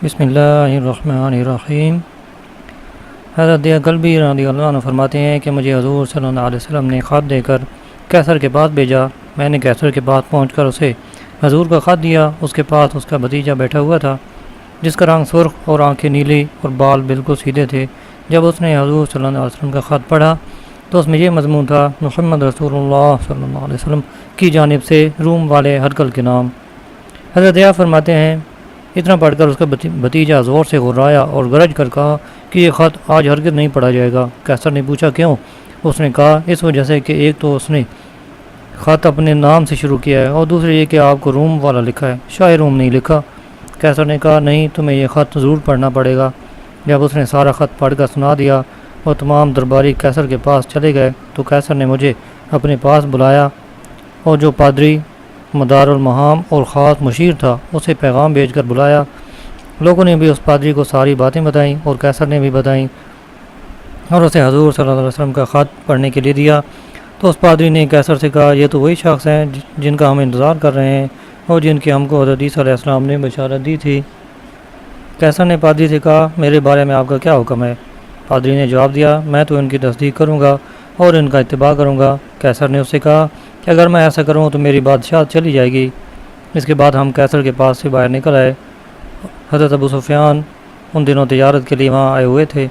بسم اللہ الرحمن الرحیم۔ حضرت کلبی رضی اللہ عنہ فرماتے ہیں کہ مجھے حضور صلی اللہ علیہ وسلم نے خط دے کر کیسر کے پاس بھیجا۔ میں نے کیسر کے پاس پہنچ کر اسے حضور کا خط دیا۔ اس کے پاس اس کا بھتیجا بیٹھا ہوا تھا جس کا رنگ سرخ اور آنکھیں نیلی اور بال بالکل سیدھے تھے۔ جب اس نے حضور صلی اللہ علیہ وسلم کا خط پڑھا تو اس میں یہ مضمون تھا: محمد رسول اللہ صلی اللہ علیہ وسلم کی جانب سے روم والے ہرقل کے نام۔ حضرت فرماتے ہیں اتنا پڑھ کر اس کا بھتیجا زور سے غرایا اور گرج کر کہا کہ یہ خط آج ہرگز نہیں پڑھا جائے گا۔ کیسر نے پوچھا کیوں؟ اس نے کہا اس وجہ سے کہ ایک تو اس نے خط اپنے نام سے شروع کیا ہے اور دوسرے یہ کہ آپ کو روم والا لکھا ہے، شاہ روم نہیں لکھا۔ کیسر نے کہا نہیں، تمہیں یہ خط ضرور پڑھنا پڑے گا۔ جب اس نے سارا خط پڑھ کر سنا دیا اور تمام درباری کیسر کے پاس چلے گئے تو کیسر نے مجھے اپنے پاس بلایا اور جو پادری مدار المہام اور خاص مشیر تھا اسے پیغام بھیج کر بلایا۔ لوگوں نے بھی اس پادری کو ساری باتیں بتائیں اور کیسر نے بھی بتائیں اور اسے حضور صلی اللہ علیہ وسلم کا خط پڑھنے کے لیے دیا۔ تو اس پادری نے کیسر سے کہا یہ تو وہی شخص ہیں جن کا ہم انتظار کر رہے ہیں اور جن کی ہم کو حضرت عیسیٰ علیہ السلام نے بشارت دی تھی۔ کیسر نے پادری سے کہا میرے بارے میں آپ کا کیا حکم ہے؟ پادری نے جواب دیا میں تو ان کی تصدیق کروں گا اور ان کا اتباع کروں گا۔ کیسر نے اس سے کہا کہ اگر میں ایسا کروں تو میری بادشاہت چلی جائے گی۔ اس کے بعد ہم کیسر کے پاس سے باہر نکل آئے۔ حضرت ابو سفیان ان دنوں تجارت کے لیے وہاں آئے ہوئے تھے۔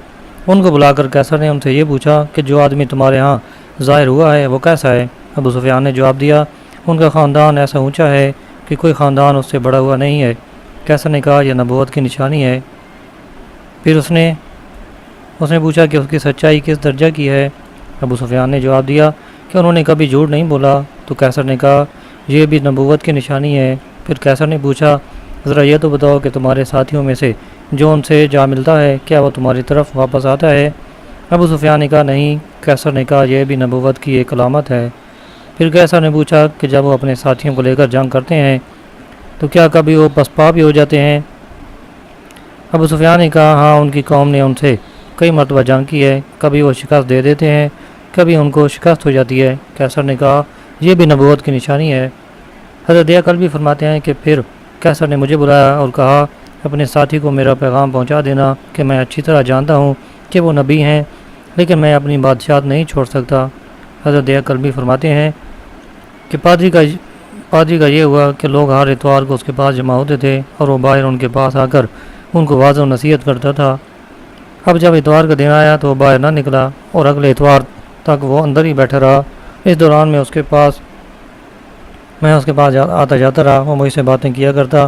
ان کو بلا کر کیسر نے ان سے یہ پوچھا کہ جو آدمی تمہارے ہاں ظاہر ہوا ہے وہ کیسا ہے؟ ابو سفیان نے جواب دیا ان کا خاندان ایسا اونچا ہے کہ کوئی خاندان اس سے بڑا ہوا نہیں ہے۔ کیسر نے کہا یہ نبوت کی نشانی ہے۔ پھر اس نے پوچھا کہ اس کی سچائی کس درجہ کی ہے؟ ابو سفیان نے جواب دیا کہ انہوں نے کبھی جھوٹ نہیں بولا۔ تو کیسر نے کہا یہ بھی نبوت کی نشانی ہے۔ پھر کیسر نے پوچھا ذرا یہ تو بتاؤ کہ تمہارے ساتھیوں میں سے جو ان سے جا ملتا ہے کیا وہ تمہاری طرف واپس آتا ہے؟ ابو سفیان نے کہا نہیں۔ کیسر نے کہا یہ بھی نبوت کی ایک علامت ہے۔ پھر کیسر نے پوچھا کہ جب وہ اپنے ساتھیوں کو لے کر جنگ کرتے ہیں تو کیا کبھی وہ پسپا بھی ہو جاتے ہیں؟ ابو سفیان نے کہا ہاں، ان کی قوم نے ان سے کئی مرتبہ جنگ کی ہے، کبھی وہ شکست دے دیتے ہیں، کبھی ان کو شکست ہو جاتی ہے۔ کیسر نے کہا یہ بھی نبوت کی نشانی ہے۔ حضرت کلبی فرماتے ہیں کہ پھر کیسر نے مجھے بلایا اور کہا اپنے ساتھی کو میرا پیغام پہنچا دینا کہ میں اچھی طرح جانتا ہوں کہ وہ نبی ہیں لیکن میں اپنی بادشاہت نہیں چھوڑ سکتا۔ حضرت کلبی فرماتے ہیں کہ پادری کا یہ ہوا کہ لوگ ہر اتوار کو اس کے پاس جمع ہوتے تھے اور وہ باہر ان کے پاس آ کر ان کو واضح و نصیحت کرتا تھا۔ اب جب اتوار کا دن آیا تو وہ باہر نہ نکلا اور اگلے اتوار تک وہ اندر ہی بیٹھا رہا۔ اس دوران میں اس کے پاس آتا جاتا رہا۔ وہ مجھ سے باتیں کیا کرتا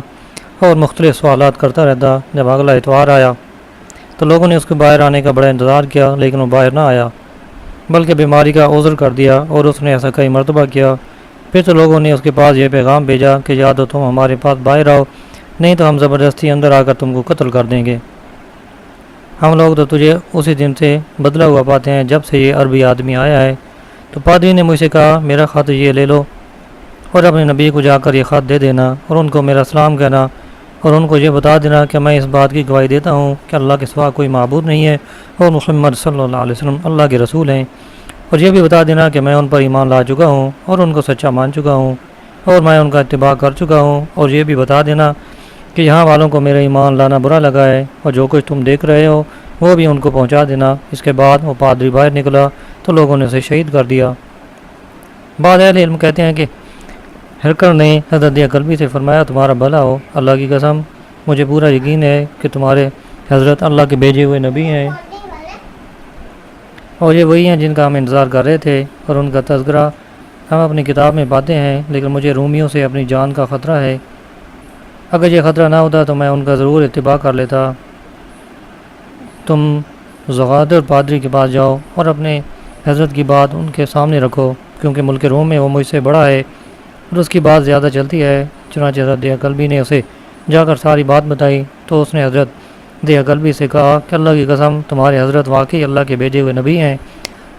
اور مختلف سوالات کرتا رہتا۔ جب اگلا اتوار آیا تو لوگوں نے اس کے باہر آنے کا بڑا انتظار کیا لیکن وہ باہر نہ آیا بلکہ بیماری کا عذر کر دیا اور اس نے ایسا کئی مرتبہ کیا۔ پھر تو لوگوں نے اس کے پاس یہ پیغام بھیجا کہ یا تو تم ہمارے پاس باہر آؤ نہیں تو ہم زبردستی اندر آ کر تم کو قتل کر دیں گے۔ ہم لوگ تو تجھے اسی دن سے بدلا ہوا پاتے ہیں جب سے یہ عربی آدمی آیا ہے۔ تو پادری نے مجھ سے کہا میرا خط یہ لے لو اور اپنے نبی کو جا کر یہ خط دے دینا اور ان کو میرا سلام کہنا اور ان کو یہ بتا دینا کہ میں اس بات کی گواہی دیتا ہوں کہ اللہ کے سوا کوئی معبود نہیں ہے اور محمد صلی اللہ علیہ وسلم اللہ کے رسول ہیں، اور یہ بھی بتا دینا کہ میں ان پر ایمان لا چکا ہوں اور ان کو سچا مان چکا ہوں اور میں ان کا اتباع کر چکا ہوں، اور یہ بھی بتا دینا کہ یہاں والوں کو میرا ایمان لانا برا لگا ہے اور جو کچھ تم دیکھ رہے ہو وہ بھی ان کو پہنچا دینا۔ اس کے بعد وہ پادری باہر نکلا تو لوگوں نے اسے شہید کر دیا۔ بعض اہل علم کہتے ہیں کہ ہرقل نے حضرت کلبی سے فرمایا تمہارا بھلا ہو، اللہ کی قسم مجھے پورا یقین ہے کہ تمہارے حضرت اللہ کے بھیجے ہوئے نبی ہیں اور یہ وہی ہیں جن کا ہم انتظار کر رہے تھے، اور ان کا تذکرہ ہم اپنی کتاب میں پاتے ہیں، لیکن مجھے رومیوں سے اپنی جان کا خطرہ ہے۔ اگر یہ خطرہ نہ ہوتا تو میں ان کا ضرور اتباع کر لیتا۔ تم زغادر پادری کے پاس جاؤ اور اپنے حضرت کی بات ان کے سامنے رکھو کیونکہ ملک روم میں وہ مجھ سے بڑا ہے اور اس کی بات زیادہ چلتی ہے۔ چنانچہ حضرت کلبی نے اسے جا کر ساری بات بتائی تو اس نے حضرت کلبی سے کہا کہ اللہ کی قسم تمہارے حضرت واقعی اللہ کے بھیجے ہوئے نبی ہیں،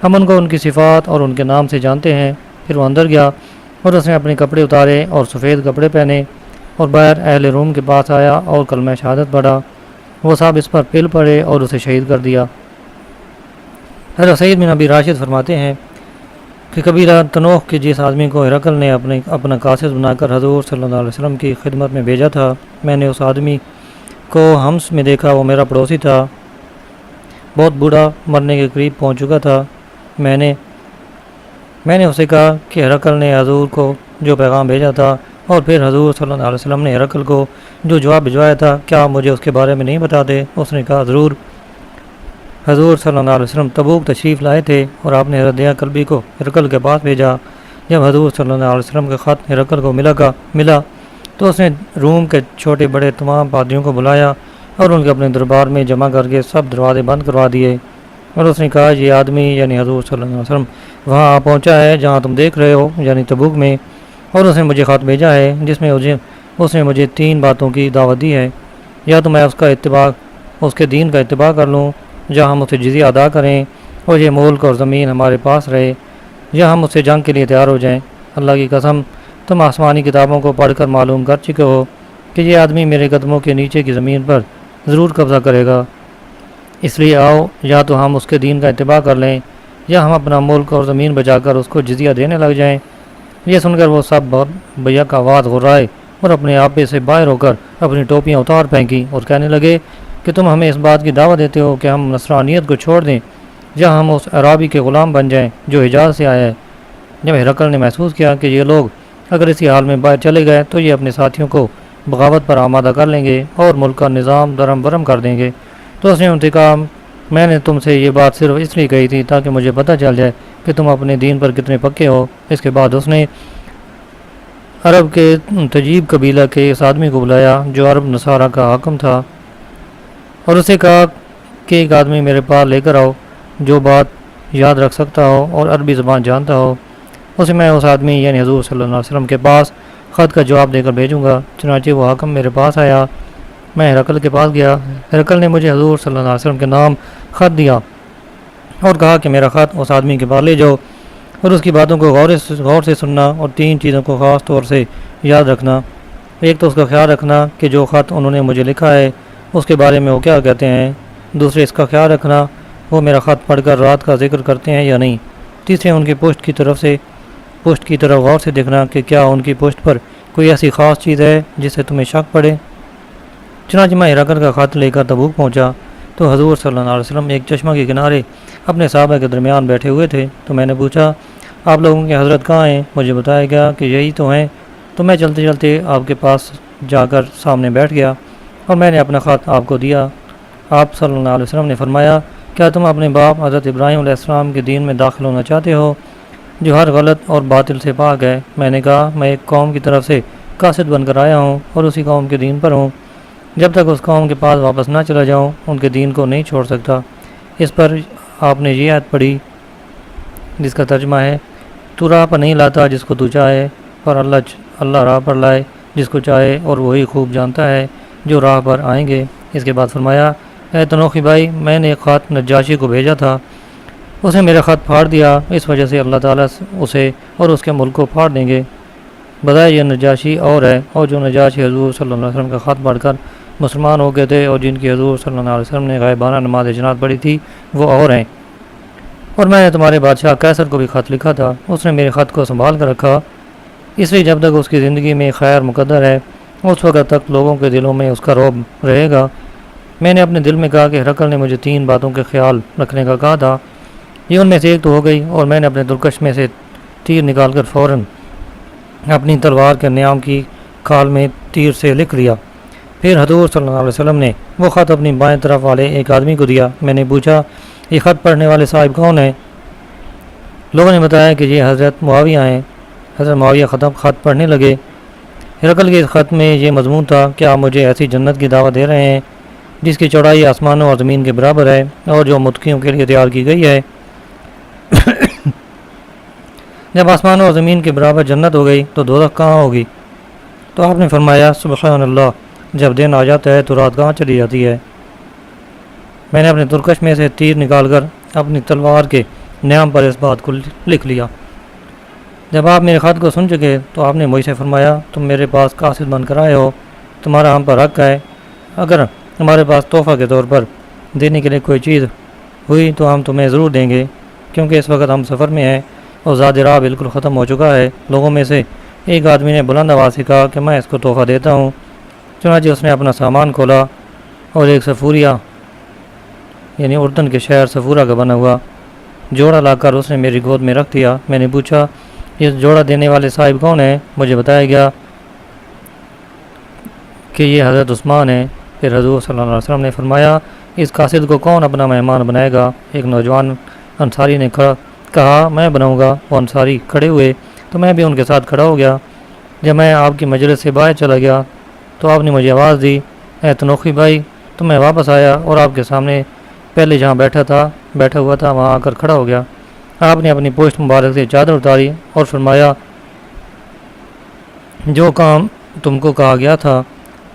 ہم ان کو ان کی صفات اور ان کے نام سے جانتے ہیں۔ پھر وہ اندر گیا اور اس نے اپنے کپڑے اتارے اور سفید کپڑے پہنے اور باہر اہل روم کے پاس آیا اور کلمہ شہادت پڑھا۔ وہ سب اس پر پل پڑے اور اسے شہید کر دیا۔ حضرت سعید بن ابی راشد فرماتے ہیں کہ کبیرہ تنوخ کے جس آدمی کو ہرقل نے اپنا قاصد بنا کر حضور صلی اللہ علیہ وسلم کی خدمت میں بھیجا تھا، میں نے اس آدمی کو ہمس میں دیکھا۔ وہ میرا پڑوسی تھا، بہت بوڑھا، مرنے کے قریب پہنچ چکا تھا۔ میں نے اسے کہا کہ ہرقل نے حضور کو جو پیغام بھیجا تھا، اور پھر حضور صلی اللہ علیہ وسلم نے ہرقل کو جو جواب بھجوایا تھا، کیا آپ مجھے اس کے بارے میں نہیں بتاتے؟ اس نے کہا ضرور۔ حضور صلی اللہ علیہ وسلم تبوک تشریف لائے تھے اور آپ نے حضرت دھیہ کلبی کو ہرقل کے پاس بھیجا۔ جب حضور صلی اللہ علیہ وسلم کا خط ہرقل کو ملا تو اس نے روم کے چھوٹے بڑے تمام پادریوں کو بلایا اور ان کے اپنے دربار میں جمع کر کے سب دروازے بند کروا دیے، اور اس نے کہا یہ آدمی یعنی حضور صلی اللہ علیہ وسلم وہاں آ پہنچا ہے جہاں تم دیکھ رہے ہو یعنی تبوک میں، اور اس نے مجھے خط بھیجا ہے جس میں اس نے مجھے 3 باتوں کی دعوت دی ہے، یا تو میں اس کے دین کا اتباع کر لوں، یا ہم اسے جزیہ ادا کریں اور یہ ملک اور زمین ہمارے پاس رہے، یا ہم اس سے جنگ کے لیے تیار ہو جائیں۔ اللہ کی قسم تم آسمانی کتابوں کو پڑھ کر معلوم کر چکے ہو کہ یہ آدمی میرے قدموں کے نیچے کی زمین پر ضرور قبضہ کرے گا، اس لیے آؤ یا تو ہم اس کے دین کا اتباع کر لیں یا ہم اپنا ملک اور زمین بچا کر اس کو جزیہ دینے لگ جائیں۔ یہ سن کر وہ سب بیک آواز غرائے اور اپنے آپے سے باہر ہو کر اپنی ٹوپیاں اتار پھینکی اور کہنے لگے کہ تم ہمیں اس بات کی دعوت دیتے ہو کہ ہم نصرانیت کو چھوڑ دیں یا ہم اس عرابی کے غلام بن جائیں جو حجاز سے آیا ہے۔ جب ہرقل نے محسوس کیا کہ یہ لوگ اگر اسی حال میں باہر چلے گئے تو یہ اپنے ساتھیوں کو بغاوت پر آمادہ کر لیں گے اور ملک کا نظام درم برم کر دیں گے، تو اس نے ان سے کہا میں نے تم سے یہ بات صرف اس لیے کہی تھی تاکہ مجھے پتہ چل جائے کہ تم اپنے دین پر کتنے پکے ہو۔ اس کے بعد اس نے عرب کے تجیب قبیلہ کے اس آدمی کو بلایا جو عرب نصارہ کا حاکم تھا، اور اسے کہا کہ ایک آدمی میرے پاس لے کر آؤ جو بات یاد رکھ سکتا ہو اور عربی زبان جانتا ہو، اسے میں اس آدمی یعنی حضور صلی اللہ علیہ وسلم کے پاس خط کا جواب دے کر بھیجوں گا۔ چنانچہ وہ حاکم میرے پاس آیا، میں ہرقل کے پاس گیا، ہرقل نے مجھے حضور صلی اللہ علیہ وسلم کے نام خط دیا اور کہا کہ میرا خط اس آدمی کے پاس لے جاؤ اور اس کی باتوں کو غور سے سننا اور 3 چیزوں کو خاص طور سے یاد رکھنا۔ ایک تو اس کا خیال رکھنا کہ جو خط انہوں نے مجھے لکھا ہے اس کے بارے میں وہ کیا کہتے ہیں، دوسرے اس کا خیال رکھنا وہ میرا خط پڑھ کر رات کا ذکر کرتے ہیں یا نہیں، تیسرے ان کی پشت کی طرف غور سے دیکھنا کہ کیا ان کی پشت پر کوئی ایسی خاص چیز ہے جس سے تمہیں شک پڑے۔ چنانچہ میں ہرقل کا خط لے کر تبوک پہنچا تو حضور صلی اللہ علیہ وسلم ایک چشمہ کے کنارے اپنے صحابہ کے درمیان بیٹھے ہوئے تھے، تو میں نے پوچھا آپ لوگوں کے حضرت کہاں ہیں؟ مجھے بتایا گیا کہ یہی تو ہیں، تو میں چلتے چلتے آپ کے پاس جا کر سامنے بیٹھ گیا اور میں نے اپنا خط آپ کو دیا۔ آپ صلی اللہ علیہ وسلم نے فرمایا کیا تم اپنے باپ حضرت ابراہیم علیہ السلام کے دین میں داخل ہونا چاہتے ہو جو ہر غلط اور باطل سے پاک ہے؟ میں نے کہا میں ایک قوم کی طرف سے قاصد بن کر آیا ہوں اور اسی قوم کے دین پر ہوں، جب تک اس قوم کے پاس واپس نہ چلا جاؤں ان کے دین کو نہیں چھوڑ سکتا۔ اس پر آپ نے یہ آیت پڑھی جس کا ترجمہ ہے تو راہ پر نہیں لاتا جس کو تو چاہے، پر اللہ راہ پر لائے جس کو چاہے اور وہی خوب جانتا ہے جو راہ پر آئیں گے۔ اس کے بعد فرمایا اے تنوخی بھائی میں نے ایک خط نجاشی کو بھیجا تھا، اس نے میرا خط پھاڑ دیا، اس وجہ سے اللہ تعالیٰ اسے اور اس کے ملک کو پھاڑ دیں گے۔ بظاہر یہ نجاشی اور ہے، اور جو نجاشی حضور صلی اللہ علیہ وسلم کا خط پڑھ کر مسلمان ہو گئے تھے اور جن کی حضور صلی اللہ علیہ وسلم نے غائبانہ نماز جنات پڑھی تھی وہ اور ہیں۔ اور میں نے تمہارے بادشاہ قیصر کو بھی خط لکھا تھا، اس نے میرے خط کو سنبھال کر رکھا، اس لیے جب تک اس کی زندگی میں خیر مقدر ہے اس وقت تک لوگوں کے دلوں میں اس کا رعب رہے گا۔ میں نے اپنے دل میں کہا کہ ہرقل نے مجھے 3 باتوں کے خیال رکھنے کا کہا تھا، یہ ان میں سے ایک تو ہو گئی، اور میں نے اپنے دلکش میں سے تیر نکال کر فوراً اپنی تلوار کے نیام کی کھال میں تیر سے لکھ لیا۔ پھر حضور صلی اللہ علیہ وسلم نے وہ خط اپنی بائیں طرف والے ایک آدمی کو دیا۔ میں نے پوچھا یہ خط پڑھنے والے صاحب کون ہیں؟ لوگوں نے بتایا کہ یہ حضرت معاویہ ہیں۔ حضرت معاویہ خط پڑھنے لگے۔ ہرقل کے اس خط میں یہ مضمون تھا کہ آپ مجھے ایسی جنت کی دعوت دے رہے ہیں جس کی چوڑائی آسمانوں اور زمین کے برابر ہے اور جو متقیوں کے لیے تیار کی گئی ہے۔ جب آسمانوں اور زمین کے برابر جنت ہو گئی تو دوزخ کہاں ہوگی؟ تو آپ نے فرمایا سبحان اللہ، جب دن آ جاتا ہے تو رات کہاں چلی جاتی ہے؟ میں نے اپنے ترکش میں سے تیر نکال کر اپنی تلوار کے نیام پر اس بات کو لکھ لیا۔ جب آپ میرے خط کو سن چکے تو آپ نے مجھ سے فرمایا تم میرے پاس قاصد بن کر آئے ہو، تمہارا ہم پر حق ہے، اگر ہمارے پاس تحفہ کے طور پر دینے کے لیے کوئی چیز ہوئی تو ہم تمہیں ضرور دیں گے، کیونکہ اس وقت ہم سفر میں ہیں اور زاد راہ بالکل ختم ہو چکا ہے۔ لوگوں میں سے ایک آدمی نے بلند آواز سے کہا کہ میں اس کو تحفہ دیتا ہوں۔ چنانچہ اس نے اپنا سامان کھولا اور ایک سفوریا یعنی اردن کے شہر سفورہ کا بنا ہوا جوڑا لا کر اس نے میری گود میں رکھ دیا۔ میں نے پوچھا یہ جوڑا دینے والے صاحب کون ہیں؟ مجھے بتایا گیا کہ یہ حضرت عثمان ہیں۔ پھر حضور صلی اللہ علیہ وسلم نے فرمایا اس قاصد کو کون اپنا مہمان بنائے گا؟ ایک نوجوان انصاری نے کہا میں بناؤں گا۔ وہ انصاری کھڑے ہوئے تو میں بھی ان کے ساتھ کھڑا ہو گیا۔ جب میں آپ کی مجلس سے باہر چلا گیا تو آپ نے مجھے آواز دی اے تنوخی بھائی، تو میں واپس آیا اور آپ کے سامنے پہلے جہاں بیٹھا ہوا تھا وہاں آ کر کھڑا ہو گیا۔ آپ نے اپنی پوشت مبارک سے چادر اتاری اور فرمایا جو کام تم کو کہا گیا تھا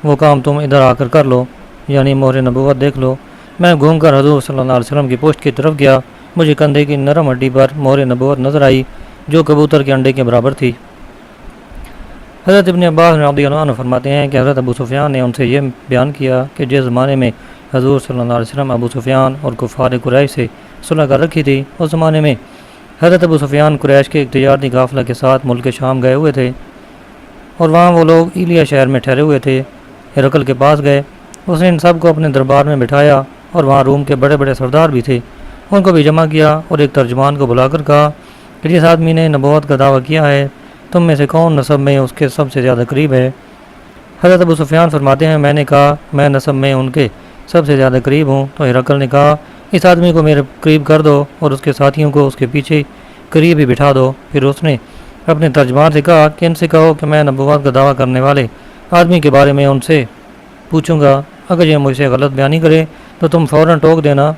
وہ کام تم ادھر آ کر کر لو، یعنی مہر نبوت دیکھ لو۔ میں گھوم کر حضور صلی اللہ علیہ وسلم کی پوشت کی طرف گیا۔ مجھے کندھے کی نرم ہڈی پر مہر نبوت نظر آئی جو کبوتر کے انڈے کے برابر تھی۔ حضرت ابن عباس رضی اللہ عنہ فرماتے ہیں کہ حضرت ابو سفیان نے ان سے یہ بیان کیا کہ جس زمانے میں حضور صلی اللہ علیہ وسلم ابو سفیان اور کفار قریش سے صلح کر رکھی تھی، اس زمانے میں حضرت ابو سفیان قریش کے ایک تجارتی قافلہ کے ساتھ ملک شام گئے ہوئے تھے اور وہاں وہ لوگ ایلیا شہر میں ٹھہرے ہوئے تھے۔ ہرقل کے پاس گئے، اس نے ان سب کو اپنے دربار میں بٹھایا اور وہاں روم کے بڑے بڑے سردار بھی تھے، ان کو بھی جمع کیا اور ایک ترجمان کو بلا کر کہا کہ جس آدمی نے نبوت کا دعویٰ کیا ہے تم میں سے کون نسب میں اس کے سب سے زیادہ قریب ہے؟ حضرت ابو سفیان فرماتے ہیں میں نے کہا میں نسب میں ان کے سب سے زیادہ قریب ہوں۔ تو ہرقل نے کہا اس آدمی کو میرے قریب کر دو اور اس کے ساتھیوں کو اس کے پیچھے قریب ہی بٹھا دو۔ پھر اس نے اپنے ترجمان سے کہا کہ ان سے کہو کہ میں نبوت کا دعویٰ کرنے والے آدمی کے بارے میں ان سے پوچھوں گا، اگر یہ مجھ سے غلط بیانی کرے تو تم فوراً ٹوک دینا۔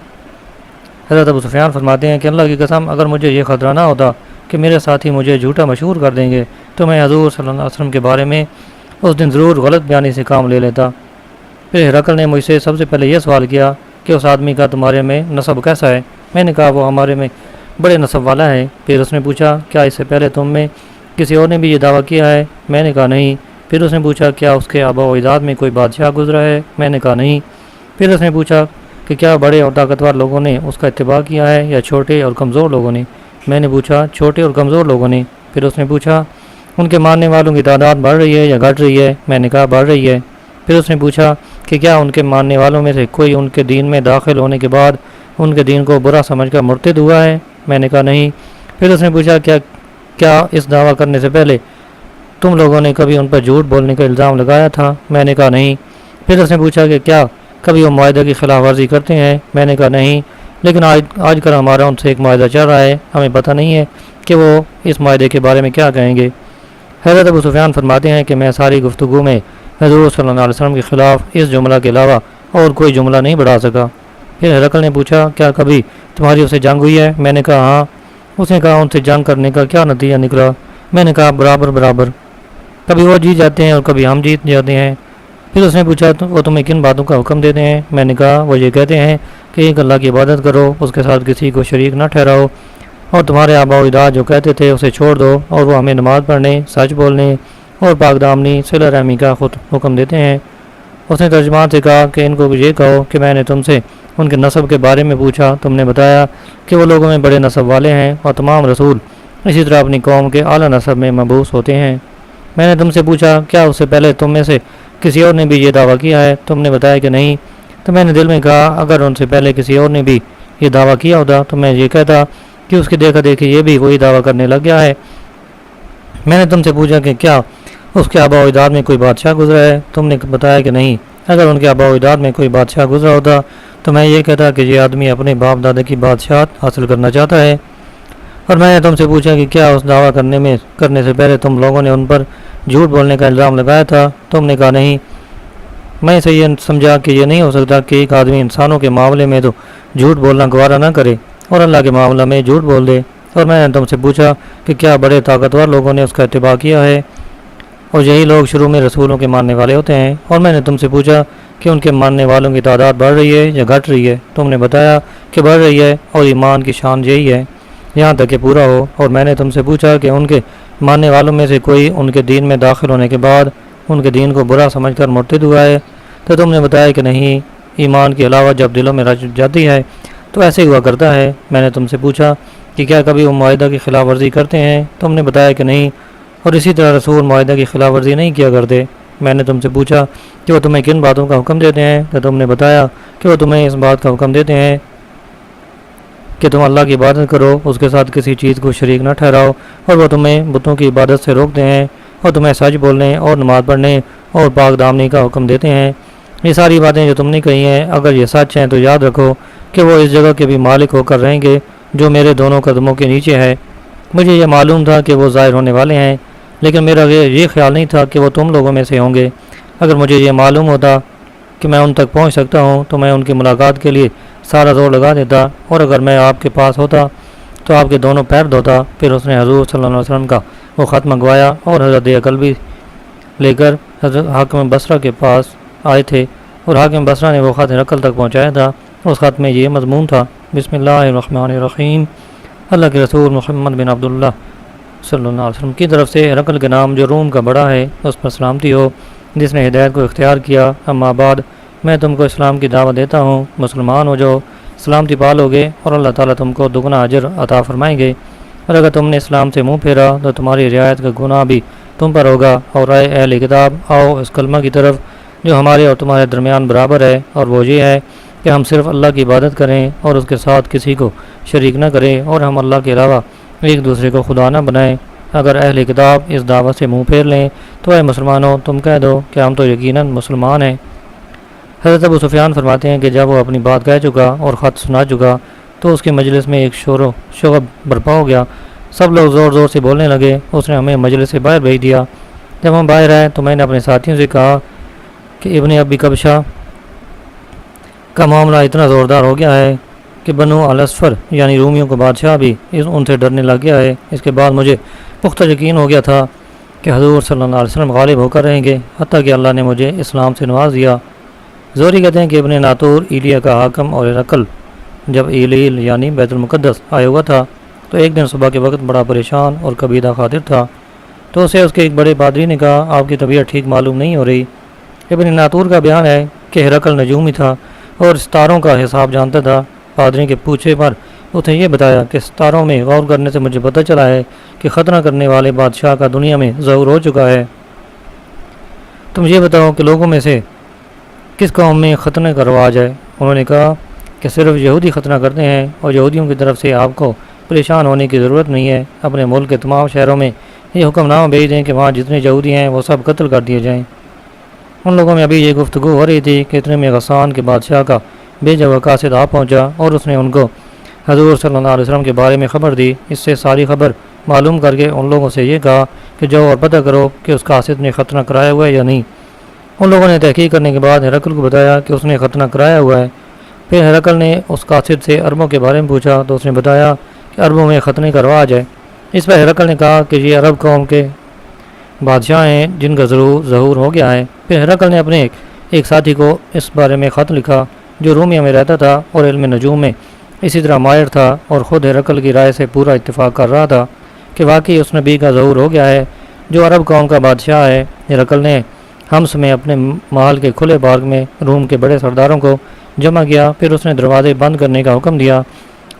حضرت ابو سفیان فرماتے ہیں کہ اللہ کی قسم اگر مجھے یہ خطرہ نہ ہوتا کہ میرے ساتھی مجھے جھوٹا مشہور کر دیں گے تو میں حضور صلی اللہ علیہ وسلم کے بارے میں اس دن ضرور غلط بیانی سے کام لے لیتا۔ پھر ہرقل نے مجھ سے سب سے پہلے یہ سوال کیا کہ اس آدمی کا تمہارے میں نسب کیسا ہے؟ میں نے کہا وہ ہمارے میں بڑے نسب والا ہے۔ پھر اس نے پوچھا کیا اس سے پہلے تم میں کسی اور نے بھی یہ دعویٰ کیا ہے؟ میں نے کہا نہیں۔ پھر اس نے پوچھا کیا اس کے آبا و اجداد میں کوئی بادشاہ گزرا ہے؟ میں نے کہا نہیں۔ پھر اس نے پوچھا کہ کیا بڑے اور طاقتور لوگوں نے اس کا اتباع کیا ہے یا چھوٹے اور کمزور لوگوں نے؟ میں نے پوچھا چھوٹے اور کمزور لوگوں نے۔ پھر اس نے پوچھا ان کے ماننے والوں کی تعداد بڑھ رہی ہے یا گھٹ رہی ہے؟ میں نے کہا بڑھ رہی ہے۔ پھر اس نے پوچھا کہ کیا ان کے ماننے والوں میں سے کوئی ان کے دین میں داخل ہونے کے بعد ان کے دین کو برا سمجھ کر مرتد ہوا ہے؟ میں نے کہا نہیں۔ پھر اس نے پوچھا کیا اس دعویٰ کرنے سے پہلے تم لوگوں نے کبھی ان پر جھوٹ بولنے کا الزام لگایا تھا؟ میں نے کہا نہیں۔ پھر اس نے پوچھا کہ کیا کبھی وہ معاہدہ کی خلاف ورزی کرتے ہیں؟ میں نے کہا نہیں، لیکن آج کل ہمارا ان سے ایک معاہدہ چل رہا ہے، ہمیں پتہ نہیں ہے کہ وہ اس معاہدے کے بارے میں کیا کہیں گے۔ حضرت ابو سفیان فرماتے ہیں کہ میں ساری گفتگو میں حضور صلی اللہ علیہ وسلم کے خلاف اس جملہ کے علاوہ اور کوئی جملہ نہیں بڑھا سکا۔ پھر ہرقل نے پوچھا کیا کبھی تمہاری اس سے جنگ ہوئی ہے؟ میں نے کہا ہاں۔ اس نے کہا ان سے جنگ کرنے کا کیا نتیجہ نکلا؟ میں نے کہا برابر، کبھی وہ جیت جاتے ہیں اور کبھی ہم جیت جاتے ہیں۔ پھر اس نے پوچھا وہ تمہیں کن باتوں کا حکم دیتے ہیں؟ میں نے کہا وہ یہ کہتے ہیں کہ ایک اللہ کی عبادت کرو، اس کے ساتھ کسی کو شریک نہ ٹھہراؤ، اور تمہارے آبا و اجداد جو کہتے تھے اسے چھوڑ دو، اور وہ ہمیں نماز پڑھنے، سچ بولنے اور پاک دامنی صلہ رحمی کا خود حکم دیتے ہیں۔ اس نے ترجمان سے کہا کہ ان کو یہ کہو کہ میں نے تم سے ان کے نسب کے بارے میں پوچھا، تم نے بتایا کہ وہ لوگوں میں بڑے نسب والے ہیں اور تمام رسول اسی طرح اپنی قوم کے اعلیٰ نسب میں مبعوث ہوتے ہیں۔ میں نے تم سے پوچھا کیا اس سے پہلے تم میں سے کسی اور نے بھی یہ دعویٰ کیا ہے؟ تم نے بتایا کہ نہیں۔ تو میں نے دل میں کہا اگر ان سے پہلے کسی اور نے بھی یہ دعویٰ کیا ہوتا تو میں یہ کہتا کہ اس کی دیکھا دیکھی یہ بھی وہی دعویٰ کرنے لگ گیا ہے۔ میں نے تم سے پوچھا کہ کیا اس کے آبا و اجداد میں کوئی بادشاہ گزرا ہے؟ تم نے بتایا کہ نہیں۔ اگر ان کے آبا و اجداد میں کوئی بادشاہ گزرا ہوتا تو میں یہ کہتا کہ یہ آدمی اپنے باپ دادا کی بادشاہت حاصل کرنا چاہتا ہے۔ اور میں نے تم سے پوچھا کہ کیا اس دعویٰ کرنے سے پہلے تم لوگوں نے ان پر جھوٹ بولنے کا الزام لگایا تھا؟ تم نے کہا نہیں۔ میں اسے یہ سمجھا کہ یہ نہیں ہو سکتا کہ ایک آدمی انسانوں کے معاملے میں تو جھوٹ بولنا گوارا نہ کرے اور اللہ کے معاملہ میں جھوٹ بول دے۔ اور میں نے تم سے پوچھا کہ کیا بڑے طاقتور لوگوں نے اس کا اتباع کیا ہے؟ اور یہی لوگ شروع میں رسولوں کے ماننے والے ہوتے ہیں۔ اور میں نے تم سے پوچھا کہ ان کے ماننے والوں کی تعداد بڑھ رہی ہے یا گھٹ رہی ہے؟ تم نے بتایا کہ بڑھ رہی ہے اور ایمان کی شان یہی ہے یہاں تک کہ پورا ہو۔ اور میں نے تم سے پوچھا کہ ان کے ماننے والوں میں سے کوئی ان کے دین میں داخل ہونے کے بعد ان کے دین کو برا سمجھ کر مرتد ہوا ہے؟ تو تم نے بتایا کہ نہیں، ایمان کے علاوہ جب دلوں میں رچ جاتی ہے تو ایسے ہوا کرتا ہے۔ میں نے تم سے پوچھا کہ کیا کبھی وہ معاہدہ کی خلاف ورزی کرتے ہیں؟ تم نے بتایا کہ نہیں، اور اسی طرح رسول معاہدہ کی خلاف ورزی نہیں کیا کرتے۔ میں نے تم سے پوچھا کہ وہ تمہیں کن باتوں کا حکم دیتے ہیں، تو تم نے بتایا کہ وہ تمہیں اس بات کا حکم دیتے ہیں کہ تم اللہ کی عبادت کرو، اس کے ساتھ کسی چیز کو شریک نہ ٹھہراؤ، اور وہ تمہیں بتوں کی عبادت سے روکتے ہیں، اور تمہیں سچ بولنے اور نماز پڑھنے اور پاک دامنی کا حکم دیتے ہیں۔ یہ ساری باتیں جو تم نے کہی ہیں، اگر یہ سچ ہیں تو یاد رکھو کہ وہ اس جگہ کے بھی مالک ہو کر رہیں گے جو میرے دونوں قدموں کے نیچے ہے۔ مجھے یہ معلوم تھا کہ وہ ظاہر ہونے والے ہیں، لیکن میرا یہ خیال نہیں تھا کہ وہ تم لوگوں میں سے ہوں گے۔ اگر مجھے یہ معلوم ہوتا کہ میں ان تک پہنچ سکتا ہوں تو میں ان کی ملاقات کے لیے سارا زور لگا دیتا، اور اگر میں آپ کے پاس ہوتا تو آپ کے دونوں پیر دھوتا۔ پھر اس نے حضور صلی اللہ علیہ وسلم کا وہ خط منگوایا اور حضرت قلبی لے کر حضرت حاکم بصرہ کے پاس آئے تھے، اور حاکم بصرہ نے وہ خط ہرقل تک پہنچایا تھا۔ اس خط میں یہ مضمون تھا: بسم اللہ الرحمن الرحیم، اللہ کے رسول محمد بن عبداللہ صلی اللہ علیہ وسلم کی طرف سے ہرقل کے نام جو روم کا بڑا ہے اس پر سلامتی ہو، جس نے ہدایت کو اختیار کیا۔ اما بعد، میں تم کو اسلام کی دعوت دیتا ہوں، مسلمان ہو جاؤ، سلامتی پالو گے اور اللہ تعالیٰ تم کو دگنا اجر عطا فرمائیں گے، اور اگر تم نے اسلام سے منہ پھیرا تو تمہاری رعایت کا گناہ بھی تم پر ہوگا۔ اور اے اہل کتاب، آؤ اس کلمہ کی طرف جو ہمارے اور تمہارے درمیان برابر ہے، اور وہ یہ ہے کہ ہم صرف اللہ کی عبادت کریں اور اس کے ساتھ کسی کو شریک نہ کریں، اور ہم اللہ کے علاوہ ایک دوسرے کو خدا نہ بنائیں۔ اگر اہل کتاب اس دعوت سے منہ پھیر لیں تو اے مسلمانوں، تم کہہ دو کہ ہم تو یقیناً مسلمان ہیں۔ حضرت ابو سفیان فرماتے ہیں کہ جب وہ اپنی بات کہہ چکا اور خط سنا چکا تو اس کے مجلس میں ایک شور و شغب برپا ہو گیا، سب لوگ زور زور سے بولنے لگے۔ اس نے ہمیں مجلس سے باہر بھیج دیا۔ جب ہم باہر آئے تو میں نے اپنے ساتھیوں سے کہا کہ ابن ابی کبشہ کا معاملہ اتنا زوردار ہو گیا ہے کہ بنو الاصفر یعنی رومیوں کو بادشاہ بھی ان سے ڈرنے لگ گیا ہے۔ اس کے بعد مجھے پختہ یقین ہو گیا تھا کہ حضور صلی اللہ علیہ وسلم غالب ہو کر رہیں گے، حتیٰ کہ اللہ نے مجھے اسلام سے نواز دیا۔ زہری کہتے ہیں کہ ابن ناطور ایلیا کا حاکم اور ہرقل جب ایلیل یعنی بیت المقدس آیا ہوا تھا تو ایک دن صبح کے وقت بڑا پریشان اور کبیدہ خاطر تھا، تو اسے اس کے ایک بڑے پادری نے کہا آپ کی طبیعت ٹھیک معلوم نہیں ہو رہی۔ ابن ناطور کا بیان ہے کہ ہرقل نجومی تھا اور ستاروں کا حساب جانتا تھا۔ پادری کے پوچھے پر اس نے یہ بتایا کہ ستاروں میں غور کرنے سے مجھے پتہ چلا ہے کہ ختنہ کرنے والے بادشاہ کا دنیا میں ظہور ہو چکا ہے۔ تم یہ بتاؤ کہ لوگوں میں سے کس قوم میں ختنہ کا رواج ہے؟ انہوں نے کہا کہ صرف یہودی ختنہ کرتے ہیں، اور یہودیوں کی طرف سے آپ کو پریشان ہونے کی ضرورت نہیں ہے۔ اپنے ملک کے تمام شہروں میں یہ حکم نامہ بھیج دیں کہ وہاں جتنے یہودی ہیں وہ سب قتل کر دیے جائیں۔ ان لوگوں میں ابھی یہ گفتگو ہو رہی تھی کہ اتنے میں غسان کے بادشاہ کا بھیجا ہوا قاصد آ پہنچا، اور اس نے ان کو حضور صلی اللہ علیہ وسلم کے بارے میں خبر دی۔ اس سے ساری خبر معلوم کر کے ان لوگوں سے یہ کہا کہ جاؤ اور پتہ کرو کہ اس قاصد نے ختنہ کرایا ہوا ہے یا نہیں۔ ان لوگوں نے تحقیق کرنے کے بعد ہرقل کو بتایا کہ اس نے ختنہ کرایا ہوا ہے۔ پھر ہرقل نے اس قاصد سے عربوں کے بارے میں پوچھا تو اس نے بتایا کہ عربوں میں ختنے کا رواج ہے۔ اس پر ہرقل نے کہا کہ یہ عرب قوم کے بادشاہ ہیں جن کا ظہور ہو گیا ہے۔ پھر ہرقل نے اپنے ایک ساتھی کو اس بارے میں خط لکھا جو رومیہ میں رہتا تھا اور علم نجوم میں اسی طرح ماہر تھا، اور خود ہرقل کی رائے سے پورا اتفاق کر رہا تھا کہ واقعی اس نبی کا ظہور ہو گیا ہے جو عرب قوم کا بادشاہ ہے۔ ہرقل نے حمص میں اپنے محل کے کھلے باغ میں روم کے بڑے سرداروں کو جمع کیا، پھر اس نے دروازے بند کرنے کا حکم دیا،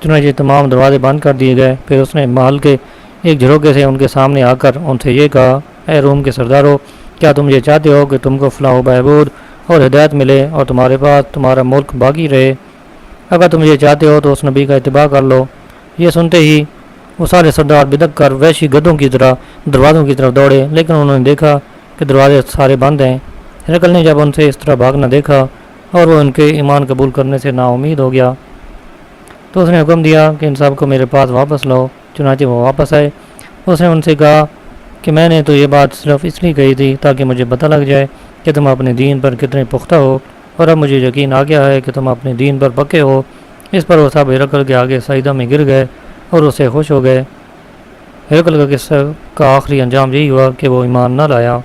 چنانچہ تمام دروازے بند کر دیے گئے۔ پھر اس نے محل کے ایک جھروکے سے ان کے سامنے آ کر ان سے یہ کہا اے روم کے سردارو، کیا تم یہ چاہتے ہو کہ تم کو فلاح و بہبود اور ہدایت ملے اور تمہارے پاس تمہارا ملک باقی رہے؟ اگر تم یہ چاہتے ہو تو اس نبی کا اتباع کر لو۔ یہ سنتے ہی وہ سارے سردار بدک کر وحشی گدھوں کی طرح دروازوں کی طرف دوڑے، لیکن انہوں نے دیکھا کہ دروازے سارے بند ہیں۔ ہرقل نے جب ان سے اس طرح بھاگنا دیکھا اور وہ ان کے ایمان قبول کرنے سے نا امید ہو گیا تو اس نے حکم دیا کہ ان سب کو میرے پاس واپس لاؤ۔ چنانچہ وہ واپس آئے۔ اس نے ان سے کہا کہ میں نے تو یہ بات صرف اس لیے کہی تھی تاکہ مجھے پتہ لگ جائے کہ تم اپنے دین پر کتنے پختہ ہو، اور اب مجھے یقین آ گیا ہے کہ تم اپنے دین پر پکے ہو۔ اس پر وہ سب ہرقل کے آگے سجدہ میں گر گئے اور اس سے خوش ہو گئے۔ ہرقل کا قصہ کا آخری انجام یہی ہوا کہ وہ ایمان نہ لایا۔